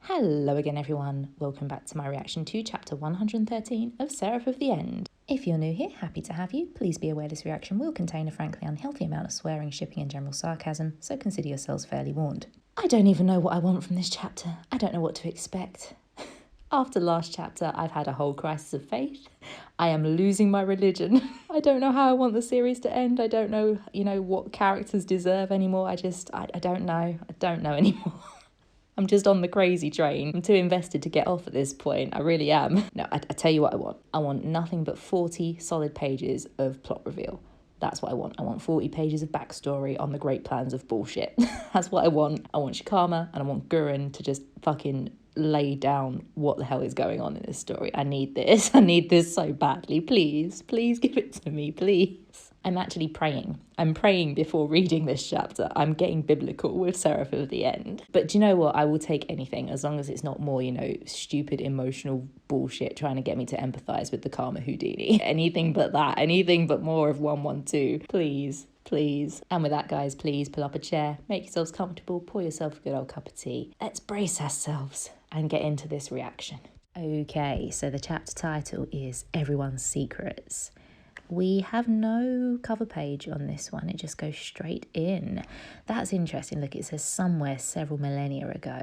Hello again everyone, welcome back to my reaction to chapter 113 of Seraph of the End. If you're new here, happy to have you. Please be aware this reaction will contain a frankly unhealthy amount of swearing, shipping and general sarcasm, so consider yourselves fairly warned. I don't even know what I want from this chapter. I don't know what to expect. After last chapter, I've had a whole crisis of faith. I am losing my religion. I don't know how I want the series to end. I don't know, what characters deserve anymore. I don't know. I don't know anymore. I'm just on the crazy train. I'm too invested to get off at this point. I really am. No, I tell you what I want. I want nothing but 40 solid pages of plot reveal. That's what I want. I want 40 pages of backstory on the great plans of bullshit. That's what I want. I want Shikama and I want Guren to just fucking lay down what the hell is going on in this story. I need this. I need this so badly. Please, please give it to me, please. I'm actually praying. I'm praying before reading this chapter. I'm getting biblical with Seraph of the End. But do you know what? I will take anything as long as it's not more, stupid emotional bullshit trying to get me to empathise with the Karma Houdini. Anything but that. Anything but more of 112. Please. Please. And with that, guys, please pull up a chair, make yourselves comfortable, pour yourself a good old cup of tea. Let's brace ourselves and get into this reaction. Okay, so the chapter title is Everyone's Secrets. We have no cover page on this one. It just goes straight in. That's interesting. Look, it says somewhere several millennia ago.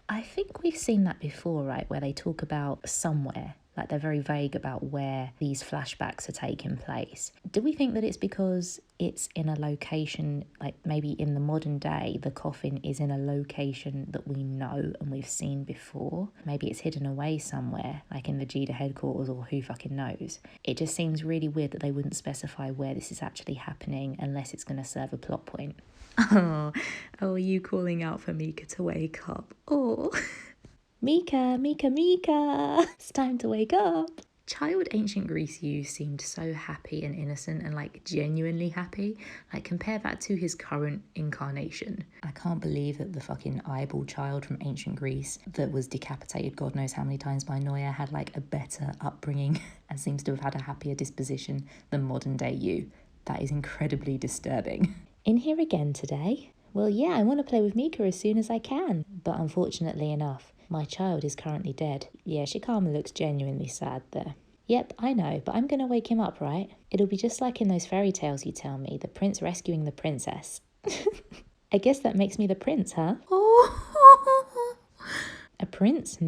I think we've seen that before, right? Where they talk about somewhere. Like they're very vague about where these flashbacks are taking place. Do we think that it's because it's in a location, like maybe in the modern day, the coffin is in a location that we know and we've seen before? Maybe it's hidden away somewhere, like in the Jida headquarters or who fucking knows. It just seems really weird that they wouldn't specify where this is actually happening unless it's going to serve a plot point. Oh, are you calling out for Mika to wake up? Oh. Mika, Mika, Mika, it's time to wake up. Child ancient Greece youth seemed so happy and innocent and like genuinely happy. Like compare that to his current incarnation. I can't believe that the fucking eyeball child from ancient Greece that was decapitated God knows how many times by Noia had like a better upbringing and seems to have had a happier disposition than modern day you. That is incredibly disturbing. In here again today? Well, yeah, I want to play with Mika as soon as I can, but unfortunately enough, my child is currently dead. Yeah, Shikama looks genuinely sad there. Yep, I know, but I'm going to wake him up, right? It'll be just like in those fairy tales you tell me, the prince rescuing the princess. I guess that makes me the prince, huh? A prince,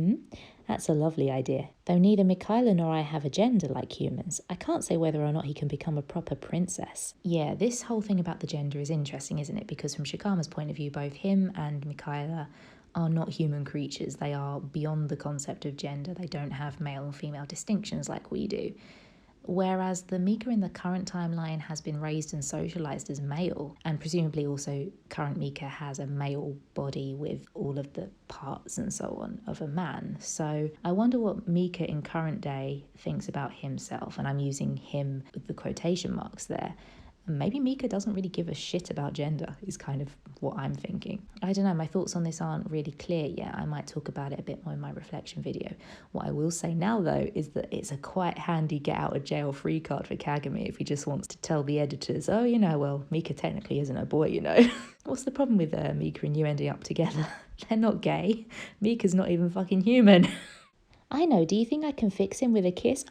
That's a lovely idea. Though neither Mikhaila nor I have a gender like humans, I can't say whether or not he can become a proper princess. Yeah, this whole thing about the gender is interesting, isn't it? Because from Shikama's point of view, both him and Mikhaila are not human creatures. They are beyond the concept of gender. They don't have male and female distinctions like we do. Whereas the Mika in the current timeline has been raised and socialised as male, and presumably also current Mika has a male body with all of the parts and so on of a man. So I wonder what Mika in current day thinks about himself, and I'm using him with the quotation marks there. Maybe Mika doesn't really give a shit about gender is kind of what I'm thinking. I don't know, my thoughts on this aren't really clear yet. I might talk about it a bit more in my reflection video. What I will say now though is that it's a quite handy get out of jail free card for Kagami if he just wants to tell the editors, oh, well, Mika technically isn't a boy, What's the problem with Mika and you ending up together? They're not gay. Mika's not even fucking human. I know, do you think I can fix him with a kiss?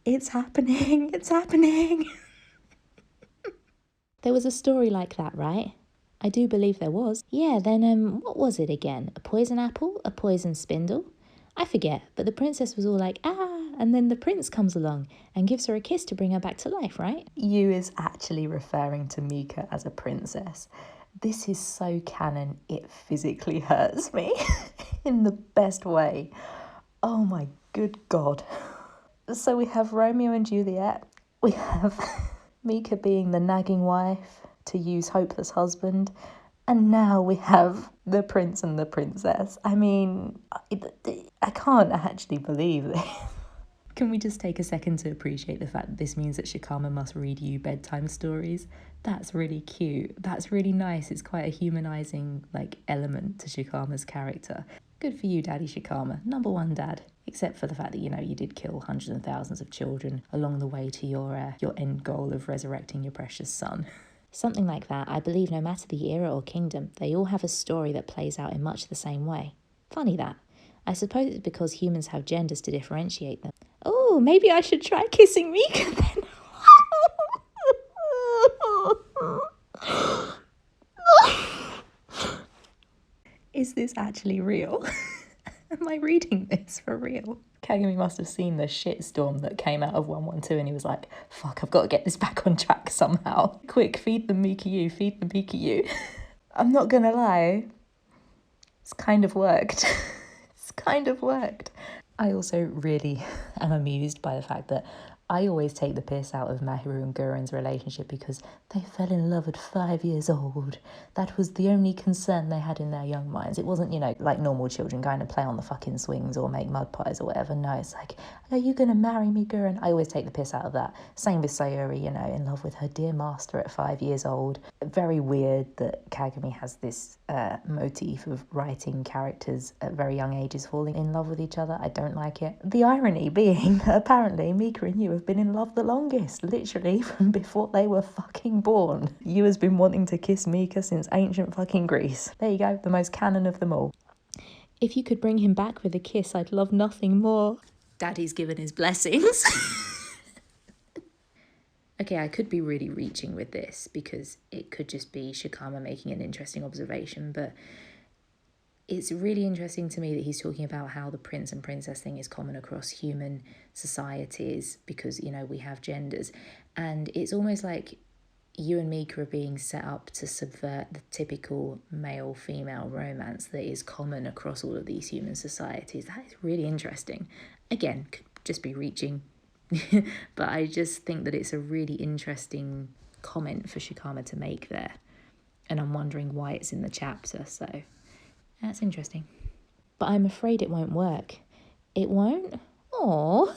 It's happening, it's happening. There was a story like that, right? I do believe there was. Yeah, then what was it again? A poison apple? A poison spindle? I forget, but the princess was all like, ah, and then the prince comes along and gives her a kiss to bring her back to life, right? You is actually referring to Mika as a princess. This is so canon, it physically hurts me in the best way. Oh my good God. So we have Romeo and Juliet, we have Mika being the nagging wife to use hopeless husband, and now we have the prince and the princess. I mean, I can't actually believe this. Can we just take a second to appreciate the fact that this means that Shikama must read you bedtime stories? That's really cute. That's really nice. It's quite a humanising element to Shikama's character. Good for you, Daddy Shikama. #1 dad. Except for the fact that, you know, you did kill hundreds and thousands of children along the way to your end goal of resurrecting your precious son. Something like that. I believe no matter the era or kingdom, they all have a story that plays out in much the same way. Funny that. I suppose it's because humans have genders to differentiate them. Oh, maybe I should try kissing Mika then. Is this actually real? Am I reading this for real? Kagami must have seen the shitstorm that came out of 112 and he was like, fuck, I've got to get this back on track somehow. Quick, feed them Mikiyu, feed them Mikiyu. I'm not gonna lie, it's kind of worked. It's kind of worked. I also really am amused by the fact that I always take the piss out of Mahiru and Guren's relationship because they fell in love at 5 years old. That was the only concern they had in their young minds. It wasn't, you know, like normal children going to play on the fucking swings or make mud pies or whatever. No, it's like, are you going to marry me, Guren? I always take the piss out of that. Same with Sayuri, you know, in love with her dear master at 5 years old. Very weird that Kagami has this motif of writing characters at very young ages falling in love with each other. I don't like it. The irony being that apparently Mika and you have been in love the longest, literally from before they were fucking born. You has been wanting to kiss Mika since ancient fucking Greece. There you go, the most canon of them all. If you could bring him back with a kiss, I'd love nothing more. Daddy's given his blessings. Okay, I could be really reaching with this because it could just be Shikama making an interesting observation, but it's really interesting to me that he's talking about how the prince and princess thing is common across human societies because, you know, we have genders. And it's almost like you and Mika are being set up to subvert the typical male-female romance that is common across all of these human societies. That is really interesting. Again, could just be reaching. But I just think that it's a really interesting comment for Shikama to make there. And I'm wondering why it's in the chapter, so that's interesting. But I'm afraid it won't work. It won't? Aww.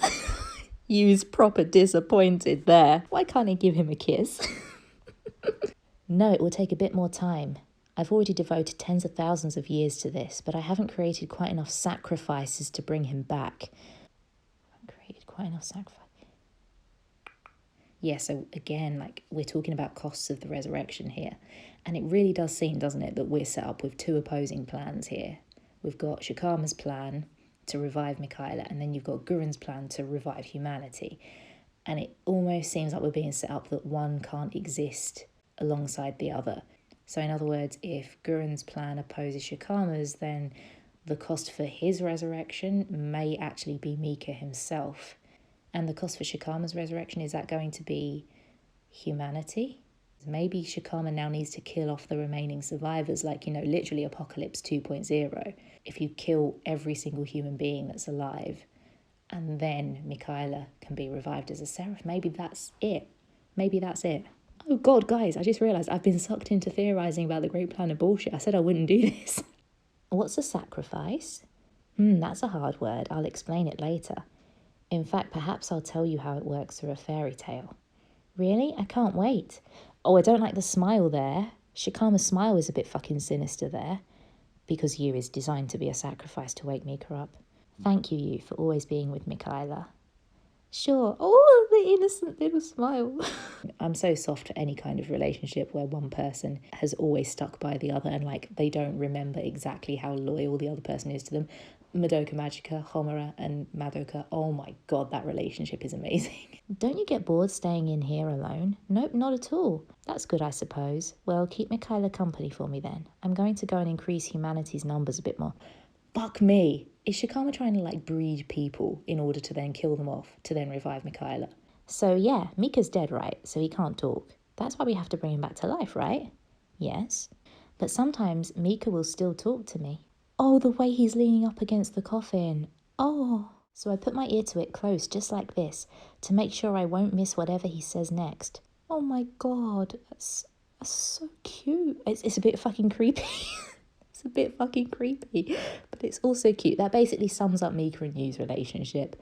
You's proper disappointed there. Why can't he give him a kiss? No, it will take a bit more time. I've already devoted tens of thousands of years to this, but I haven't created quite enough sacrifices to bring him back. Yeah, so again, like, we're talking about costs of the resurrection here. And it really does seem, doesn't it, that we're set up with two opposing plans here. We've got Shikama's plan to revive Mikaela, and then you've got Guren's plan to revive humanity. And it almost seems like we're being set up that one can't exist alongside the other. So in other words, if Guren's plan opposes Shikama's, then the cost for his resurrection may actually be Mika himself. And the cost for Shikama's resurrection, is that going to be humanity? Maybe Shikama now needs to kill off the remaining survivors, like, you know, literally Apocalypse 2.0. If you kill every single human being that's alive, and then Mikaela can be revived as a Seraph, maybe that's it. Maybe that's it. Oh God, guys, I just realised I've been sucked into theorising about the Great Plan of bullshit. I said I wouldn't do this. What's a sacrifice? That's a hard word. I'll explain it later. In fact, perhaps I'll tell you how it works through a fairy tale. Really? I can't wait. Oh, I don't like the smile there. Shikama's smile is a bit fucking sinister there. Because you is designed to be a sacrifice to wake Mika up. Thank you, you, for always being with Mikaela. Sure. Oh, the innocent little smile. I'm so soft for any kind of relationship where one person has always stuck by the other and, like, they don't remember exactly how loyal the other person is to them. Madoka Magica, Homura and Madoka, oh my God, that relationship is amazing. Don't you get bored staying in here alone? Nope, not at all. That's good, I suppose. Well, keep Mikaela company for me then. I'm going to go and increase humanity's numbers a bit more. Fuck me. Is Shikama trying to, like, breed people in order to then kill them off, to then revive Mikaela? So yeah, Mika's dead, right? So he can't talk. That's why we have to bring him back to life, right? Yes. But sometimes Mika will still talk to me. Oh, the way he's leaning up against the coffin. Oh. So I put my ear to it close, just like this, to make sure I won't miss whatever he says next. Oh my God, that's so cute. It's a bit fucking creepy. It's a bit fucking creepy, but it's also cute. That basically sums up Mika and Yu's relationship.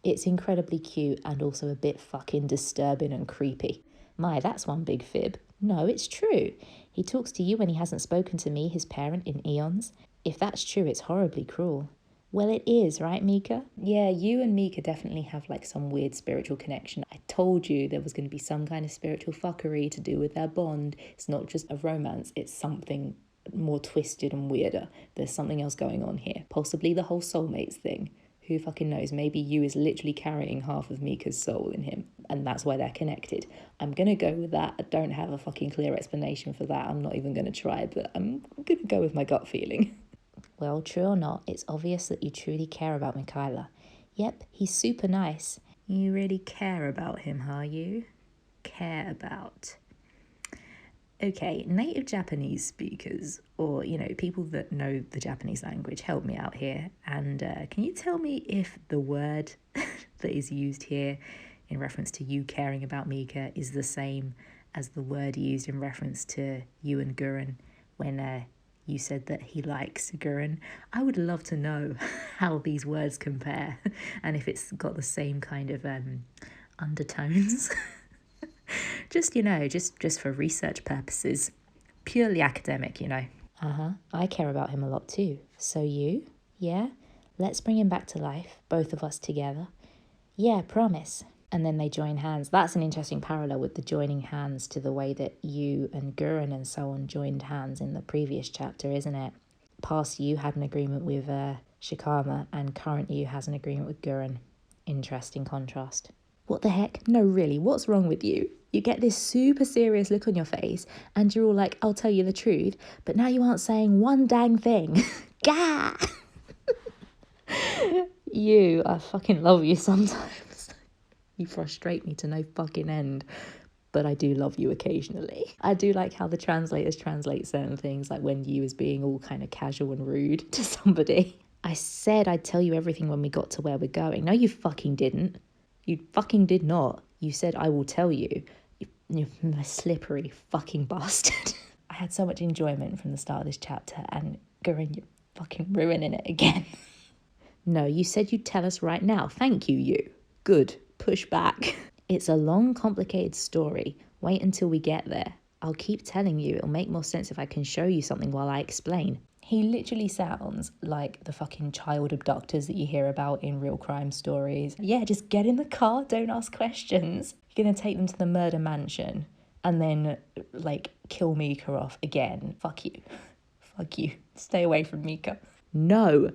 It's incredibly cute and also a bit fucking disturbing and creepy. My, that's one big fib. No, it's true. He talks to you when he hasn't spoken to me, his parent, in eons. If that's true, it's horribly cruel. Well, it is, right, Mika? Yeah, you and Mika definitely have like some weird spiritual connection. I told you there was going to be some kind of spiritual fuckery to do with their bond. It's not just a romance, it's something more twisted and weirder. There's something else going on here. Possibly the whole soulmates thing. Who fucking knows? Maybe you is literally carrying half of Mika's soul in him, and that's why they're connected. I'm going to go with that. I don't have a fucking clear explanation for that. I'm not even going to try, but I'm going to go with my gut feeling. Well, true or not, it's obvious that you truly care about Mikaela. Yep, he's super nice. You really care about him, are you? Care about. Okay, native Japanese speakers, or, people that know the Japanese language, help me out here. And can you tell me if the word that is used here in reference to you caring about Mika is the same as the word used in reference to you and Guren when you said that he likes Guren? I would love to know how these words compare and if it's got the same kind of undertones. just for research purposes. Purely academic, I care about him a lot too. So you? Yeah? Let's bring him back to life, both of us together. Yeah, promise. And then they join hands. That's an interesting parallel with the joining hands to the way that you and Guren and so on joined hands in the previous chapter, isn't it? Past you had an agreement with Shikama, and current you has an agreement with Guren. Interesting contrast. What the heck? No, really, what's wrong with you? You get this super serious look on your face and you're all like, I'll tell you the truth, but now you aren't saying one dang thing. Gah! I fucking love you sometimes. You frustrate me to no fucking end, but I do love you occasionally. I do like how the translators translate certain things, like when you is being all kind of casual and rude to somebody. I said I'd tell you everything when we got to where we're going. No, you fucking didn't. You fucking did not. You said I will tell you. You slippery fucking bastard. I had so much enjoyment from the start of this chapter, and Guren, you're fucking ruining it again. No, you said you'd tell us right now. Thank you, you. Good. Push back. It's a long, complicated story. Wait until we get there. I'll keep telling you. It'll make more sense if I can show you something while I explain. He literally sounds like the fucking child abductors that you hear about in real crime stories. Yeah, just get in the car, don't ask questions. You're going to take them to the murder mansion and then, kill Mika off again. Fuck you. Fuck you. Stay away from Mika. No.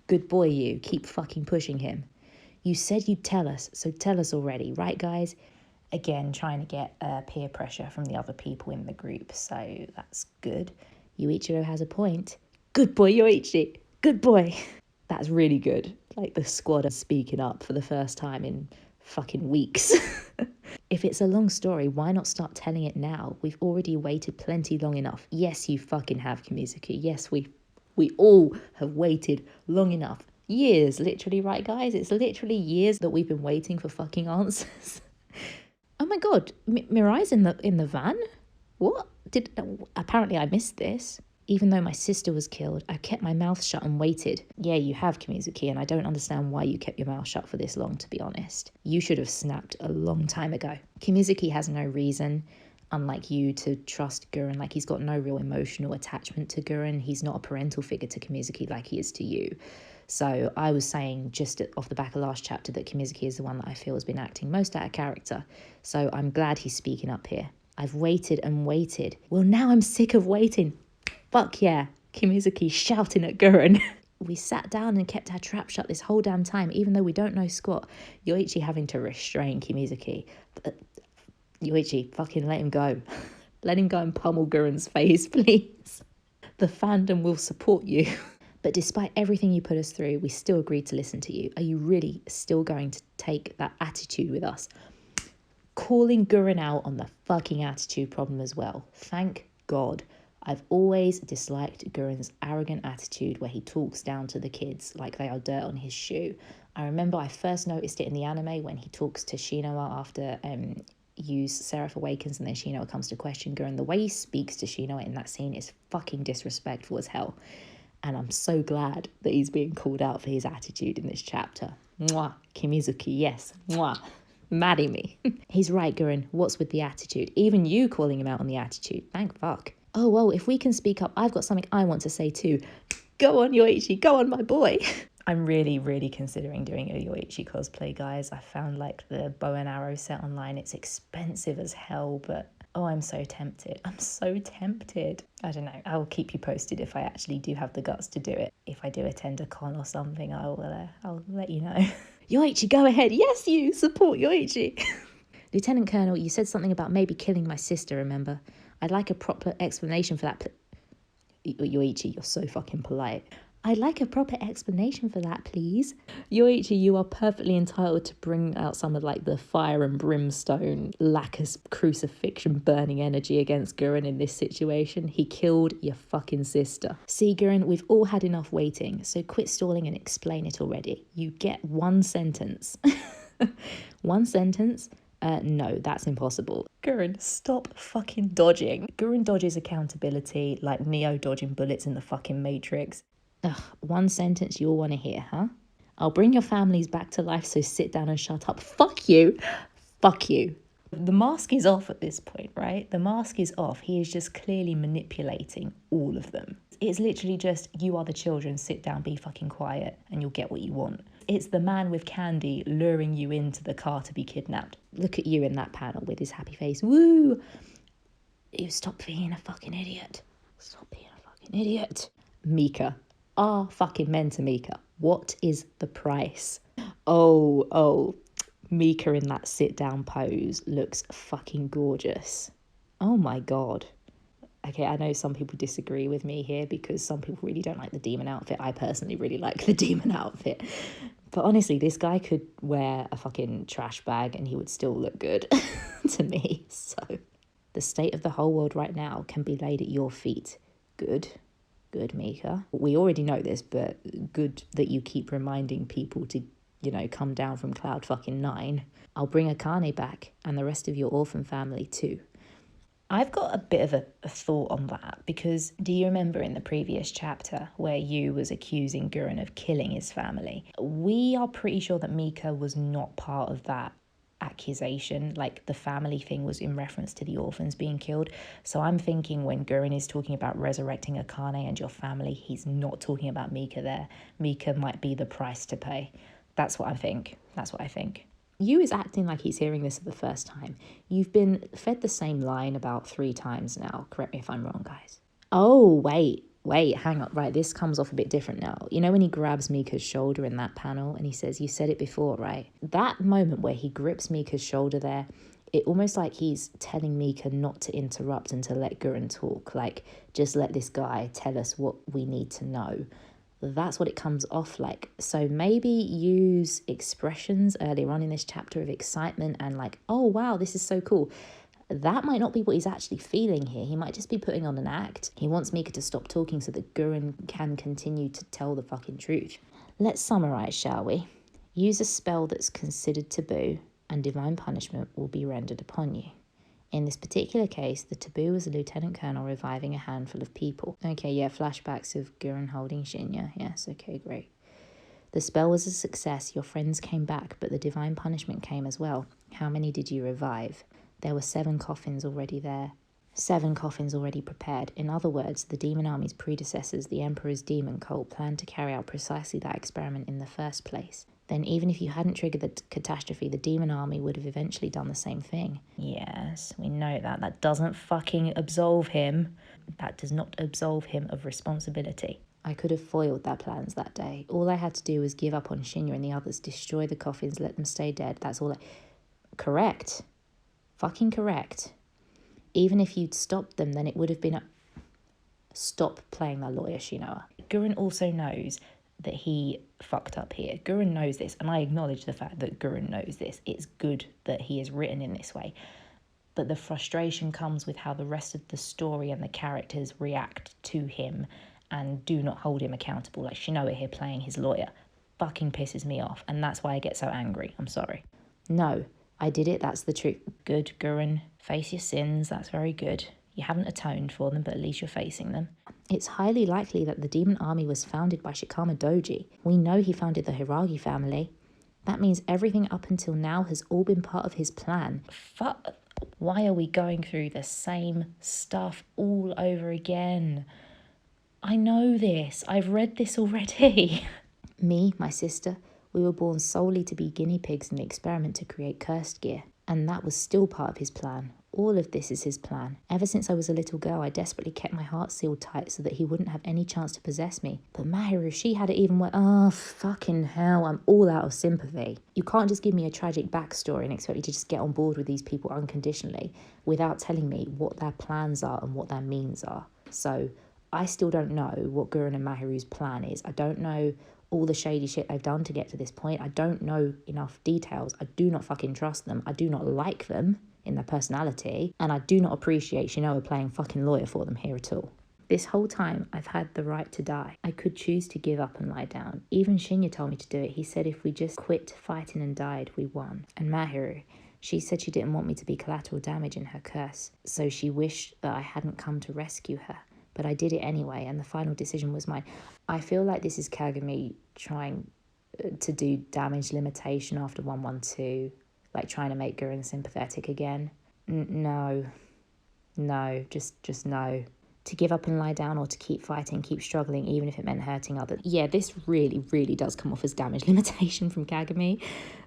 Good boy, you. Keep fucking pushing him. You said you'd tell us, so tell us already, right, guys? Again, trying to get peer pressure from the other people in the group, so that's good. Yuichiro has a point. Good boy, Yoichi. Good boy. That's really good. Like the squad are speaking up for the first time in fucking weeks. If it's a long story, why not start telling it now? We've already waited plenty long enough. Yes, you fucking have, Kimizuki. Yes, we all have waited long enough. Years, literally, right, guys? It's literally years that we've been waiting for fucking answers. Oh my god, Mirai's in the van? What? Apparently I missed this. Even though my sister was killed, I kept my mouth shut and waited. Yeah, you have, Kimizuki, and I don't understand why you kept your mouth shut for this long, to be honest. You should have snapped a long time ago. Kimizuki has no reason, unlike you, to trust Guren. Like, he's got no real emotional attachment to Guren. He's not a parental figure to Kimizuki like he is to you. So I was saying just off the back of last chapter that Kimizuki is the one that I feel has been acting most out of character. So I'm glad he's speaking up here. I've waited and waited. Well, now I'm sick of waiting. Fuck yeah. Kimizuki shouting at Guren. We sat down and kept our trap shut this whole damn time, even though we don't know squat. Yoichi having to restrain Kimizuki. Yoichi, fucking let him go. Let him go and pummel Guren's face, please. The fandom will support you. But despite everything you put us through, we still agreed to listen to you. Are you really still going to take that attitude with us? Calling Guren out on the fucking attitude problem as well. Thank God. I've always disliked Guren's arrogant attitude where he talks down to the kids like they are dirt on his shoe. I remember I first noticed it in the anime when he talks to Shinoa after Seraph awakens and then Shinoa comes to question Guren. The way he speaks to Shinoa in that scene is fucking disrespectful as hell. And I'm so glad that he's being called out for his attitude in this chapter. Mwah. Kimizuki, yes. Mwah. Marry me. He's right, Guren. What's with the attitude? Even you calling him out on the attitude. Thank fuck. Oh, well, if we can speak up, I've got something I want to say too. Go on, Yoichi. Go on, my boy. I'm really considering doing a Yoichi cosplay, guys. I found like the bow and arrow set online. It's expensive as hell, but oh, I'm so tempted. I'm so tempted. I don't know. I'll keep you posted if I actually do have the guts to do it. If I do attend a con or something, I'll let you know. Yoichi, go ahead. Yes, you support Yoichi. Lieutenant Colonel, you said something about maybe killing my sister, remember? I'd like a proper explanation for that. Yoichi, you're so fucking polite. I'd like a proper explanation for that, please. Yoichi, you are perfectly entitled to bring out some of like the fire and brimstone, lacquer crucifixion burning energy against Guren in this situation. He killed your fucking sister. See, Guren, we've all had enough waiting, so quit stalling and explain it already. You get one sentence. One sentence? No, that's impossible. Guren, stop fucking dodging. Guren dodges accountability like Neo dodging bullets in the fucking Matrix. Ugh, one sentence you'll want to hear, huh? I'll bring your families back to life, so sit down and shut up. Fuck you. Fuck you. The mask is off at this point, right? The mask is off. He is just clearly manipulating all of them. It's literally just, you are the children, sit down, be fucking quiet, and you'll get what you want. It's the man with candy luring you into the car to be kidnapped. Look at you in that panel with his happy face. Woo! You stop being a fucking idiot. Stop being a fucking idiot. Mika. Fucking men to Mika. What is the price? Oh, Mika in that sit down pose looks fucking gorgeous. Oh my god. Okay, I know some people disagree with me here because some people really don't like the demon outfit. I personally really like the demon outfit. But honestly, this guy could wear a fucking trash bag and he would still look good to me. So the state of the whole world right now can be laid at your feet. Good, Mika. We already know this, but good that you keep reminding people to, come down from cloud fucking 9. I'll bring Akane back and the rest of your orphan family too. I've got a bit of a thought on that, because do you remember in the previous chapter where Yu was accusing Guren of killing his family? We are pretty sure that Mika was not part of that accusation. Like, the family thing was in reference to the orphans being killed. So I'm thinking when Guren is talking about resurrecting Akane and your family, he's not talking about Mika there. Mika might be the price to pay. That's what I think. Yu is acting like he's hearing this for the first time. You've been fed the same line about 3 times now. Correct me if I'm wrong, guys. Oh, wait, hang on. Right, this comes off a bit different now. You know when he grabs Mika's shoulder in that panel and he says, you said it before, right? That moment where he grips Mika's shoulder there, it almost like he's telling Mika not to interrupt and to let Guren talk. Like, just let this guy tell us what we need to know. That's what it comes off like. So maybe use expressions earlier on in this chapter of excitement and like, oh wow, this is so cool. That might not be what he's actually feeling here. He might just be putting on an act. He wants Mika to stop talking so that Guren can continue to tell the fucking truth. Let's summarize, shall we? Use a spell that's considered taboo and divine punishment will be rendered upon you. In this particular case, the taboo was a lieutenant colonel reviving a handful of people. Okay, yeah, flashbacks of Guren holding Shinya. Yes, okay, great. The spell was a success. Your friends came back, but the divine punishment came as well. How many did you revive? There were 7 coffins already there. 7 coffins already prepared. In other words, the demon army's predecessors, the Emperor's demon cult, planned to carry out precisely that experiment in the first place. Then even if you hadn't triggered the catastrophe, the demon army would have eventually done the same thing. Yes, we know that. That doesn't fucking absolve him. That does not absolve him of responsibility. I could have foiled their plans that day. All I had to do was give up on Shinya and the others, destroy the coffins, let them stay dead. That's all Correct. Fucking correct. Even if you'd stopped them, then it would have been Stop playing that lawyer, Shinoa. Guren also knows that he fucked up here. Guren knows this, and I acknowledge the fact that Guren knows this. It's good that he is written in this way. But the frustration comes with how the rest of the story and the characters react to him and do not hold him accountable. Like Shinoa here playing his lawyer fucking pisses me off, and that's why I get so angry. I'm sorry. No, I did it. That's the truth. Good, Guren. Face your sins. That's very good. You haven't atoned for them, but at least you're facing them. It's highly likely that the demon army was founded by Shikama Doji. We know he founded the Hiragi family. That means everything up until now has all been part of his plan. Fuck. Why are we going through the same stuff all over again? I know this. I've read this already. Me, my sister, we were born solely to be guinea pigs in the experiment to create cursed gear. And that was still part of his plan. All of this is his plan. Ever since I was a little girl, I desperately kept my heart sealed tight so that he wouldn't have any chance to possess me. But Mahiru, she had it even worse. Oh, fucking hell, I'm all out of sympathy. You can't just give me a tragic backstory and expect me to just get on board with these people unconditionally without telling me what their plans are and what their means are. So I still don't know what Guren and Mahiru's plan is. I don't know all the shady shit they've done to get to this point. I don't know enough details. I do not fucking trust them. I do not like them in their personality. And I do not appreciate Shinoa playing fucking lawyer for them here at all. This whole time, I've had the right to die. I could choose to give up and lie down. Even Shinya told me to do it. He said if we just quit fighting and died, we won. And Mahiru, she said she didn't want me to be collateral damage in her curse. So she wished that I hadn't come to rescue her. But I did it anyway, and the final decision was mine. I feel like this is Kagami trying to do damage limitation after 112, like trying to make Guren sympathetic again. No, just no. To give up and lie down, or to keep fighting, keep struggling, even if it meant hurting others. Yeah, this really, really does come off as damage limitation from Kagami.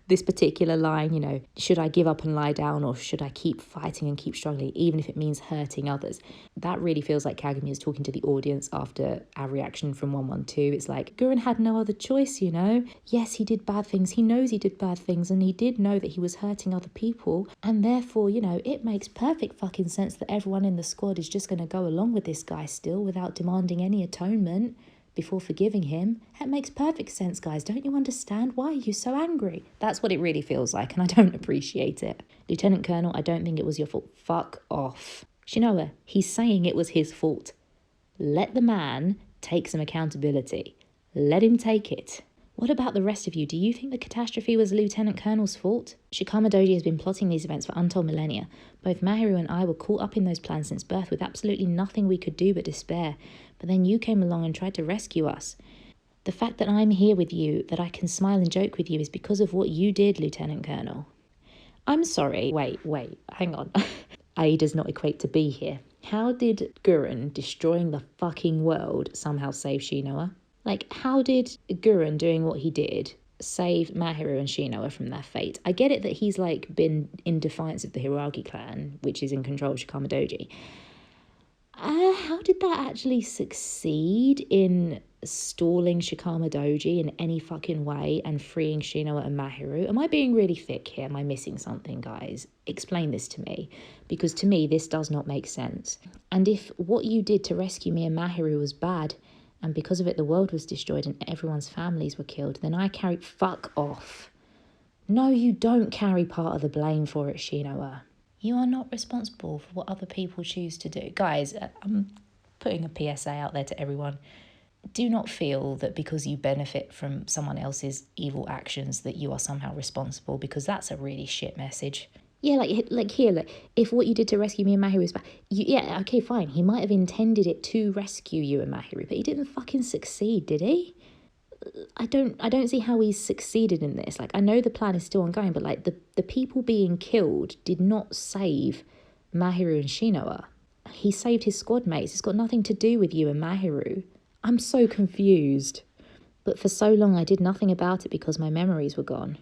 This particular line, you know, should I give up and lie down, or should I keep fighting and keep struggling, even if it means hurting others? That really feels like Kagami is talking to the audience after our reaction from 112. It's like, Guren had no other choice, you know? Yes, he did bad things. He knows he did bad things, and he did know that he was hurting other people. And therefore, you know, it makes perfect fucking sense that everyone in the squad is just going to go along with this guy still without demanding any atonement before forgiving him. That makes perfect sense, guys. Don't you understand? Why are you so angry? That's what it really feels like, and I don't appreciate it. Lieutenant Colonel, I don't think it was your fault. Fuck off. Shinoa, he's saying it was his fault. Let the man take some accountability. Let him take it. What about the rest of you? Do you think the catastrophe was Lieutenant Colonel's fault? Shikama Doji has been plotting these events for untold millennia. Both Mahiru and I were caught up in those plans since birth with absolutely nothing we could do but despair. But then you came along and tried to rescue us. The fact that I'm here with you, that I can smile and joke with you, is because of what you did, Lieutenant Colonel. I'm sorry. Wait, hang on. A does not equate to B here. How did Guren destroying the fucking world somehow save Shinoa? Like, how did Guren doing what he did save Mahiru and Shinoa from their fate? I get it that he's, like, been in defiance of the Hiragi clan, which is in control of Shikama Doji. How did that actually succeed in stalling Shikama Doji in any fucking way and freeing Shinoa and Mahiru? Am I being really thick here? Am I missing something, guys? Explain this to me, because to me, this does not make sense. And if what you did to rescue me and Mahiru was bad, and because of it the world was destroyed and everyone's families were killed, then I carry... Fuck off. No, you don't carry part of the blame for it, Shinoa. You are not responsible for what other people choose to do. Guys, I'm putting a PSA out there to everyone. Do not feel that because you benefit from someone else's evil actions that you are somehow responsible, because that's a really shit message. Yeah, like here, if what you did to rescue me and Mahiru is bad, yeah, okay, fine. He might have intended it to rescue you and Mahiru, but he didn't fucking succeed, did he? I don't see how he's succeeded in this. Like, I know the plan is still ongoing, but like the people being killed did not save Mahiru and Shinoa. He saved his squad mates. It's got nothing to do with you and Mahiru. I'm so confused. But for so long I did nothing about it because my memories were gone.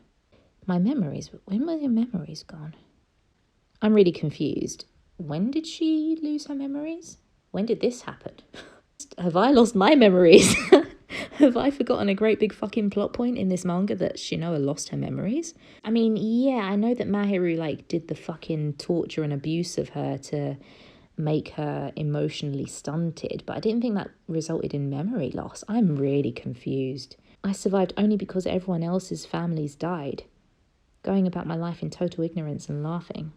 My memories? When were your memories gone? I'm really confused. When did she lose her memories? When did this happen? Have I lost my memories? Have I forgotten a great big fucking plot point in this manga that Shinoa lost her memories? I mean, yeah, I know that Mahiru, like, did the fucking torture and abuse of her to make her emotionally stunted, but I didn't think that resulted in memory loss. I'm really confused. I survived only because everyone else's families died, going about my life in total ignorance and laughing.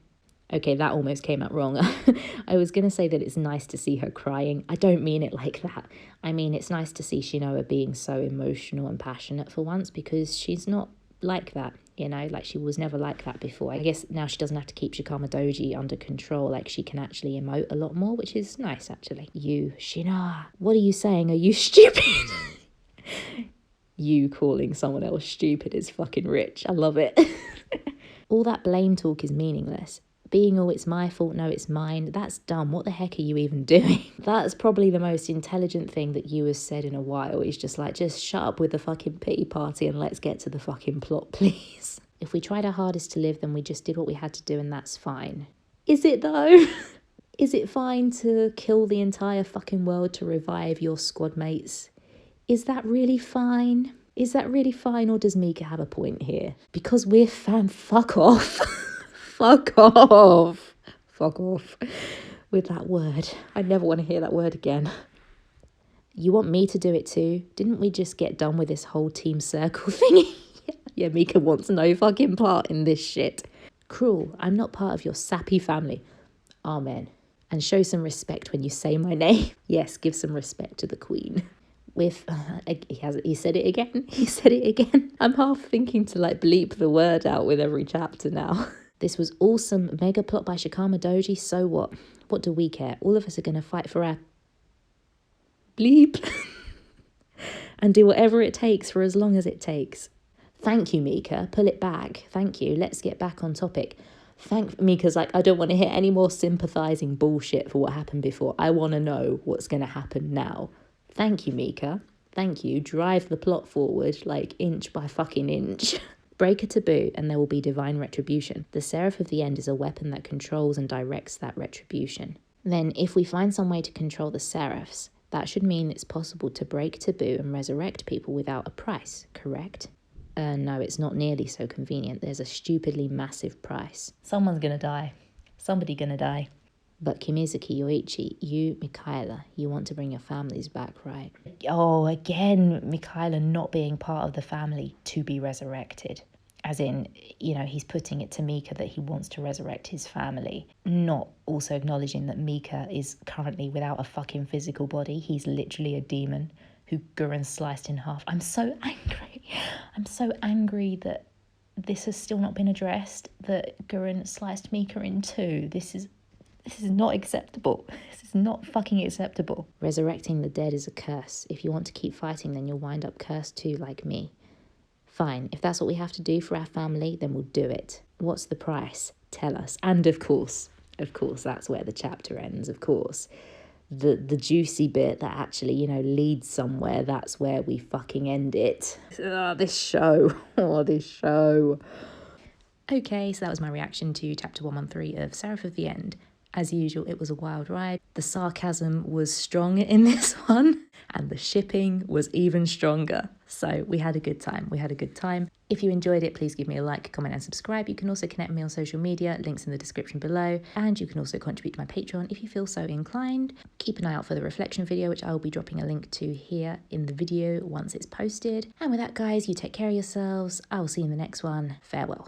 Okay, that almost came out wrong. I was going to say that it's nice to see her crying. I don't mean it like that. I mean, it's nice to see Shinoa being so emotional and passionate for once, because she's not like that, you know? Like, she was never like that before. I guess now she doesn't have to keep Shikama Doji under control. Like, she can actually emote a lot more, which is nice, actually. You, Shinoa, what are you saying? Are you stupid? You calling someone else stupid is fucking rich. I love it. All that blame talk is meaningless, Being all it's my fault, no it's mine, that's dumb. What the heck are you even doing? That's probably the most intelligent thing that you has said in a while. It's just like, just shut up with the fucking pity party and let's get to the fucking plot, please. If we tried our hardest to live, then we just did what we had to do and that's fine. Is it though? Is it fine to kill the entire fucking world to revive your squad mates? Is that really fine? Is that really fine, or does Mika have a point here? Because we're fuck off. Fuck off. Fuck off with that word. I never want to hear that word again. You want me to do it too? Didn't we just get done with this whole team circle thingy? Yeah, Mika wants no fucking part in this shit. Cruel, I'm not part of your sappy family. Amen. And show some respect when you say my name. Yes, give some respect to the queen. With, he said it again. He said it again. I'm half thinking to like bleep the word out with every chapter now. This was awesome mega plot by Shikama Doji. So what? What do we care? All of us are going to fight for our bleep and do whatever it takes for as long as it takes. Thank you, Mika. Pull it back. Thank you. Let's get back on topic. Thank Mika's like, I don't want to hear any more sympathising bullshit for what happened before. I want to know what's going to happen now. Thank you, Mika. Thank you. Drive the plot forward like inch by fucking inch. Break a taboo and there will be divine retribution. The Seraph of the End is a weapon that controls and directs that retribution. Then if we find some way to control the Seraphs, that should mean it's possible to break taboo and resurrect people without a price, correct? No, it's not nearly so convenient. There's a stupidly massive price. Someone's gonna die. Somebody gonna die. But Kimizuki, Yoichi, you, Mikaela, you want to bring your families back, right? Oh, again, Mikaela not being part of the family to be resurrected. As in, you know, he's putting it to Mika that he wants to resurrect his family. Not also acknowledging that Mika is currently without a fucking physical body. He's literally a demon who Guren sliced in half. I'm so angry. I'm so angry that this has still not been addressed, that Guren sliced Mika in two. This is not acceptable. This is not fucking acceptable. Resurrecting the dead is a curse. If you want to keep fighting, then you'll wind up cursed too, like me. Fine, if that's what we have to do for our family, then we'll do it. What's the price? Tell us. And of course, that's where the chapter ends, of course. The juicy bit that actually, you know, leads somewhere, that's where we fucking end it. This show. This show. Okay, so that was my reaction to chapter 113 of Seraph of the End. As usual, it was a wild ride. The sarcasm was strong in this one, and the shipping was even stronger. So we had a good time. If you enjoyed it, please give me a like, comment, and subscribe. You can also connect with me on social media, links in the description below. And you can also contribute to my Patreon if you feel so inclined. Keep an eye out for the reflection video, which I will be dropping a link to here in the video once it's posted. And with that, guys, you take care of yourselves. I will see you in the next one. Farewell.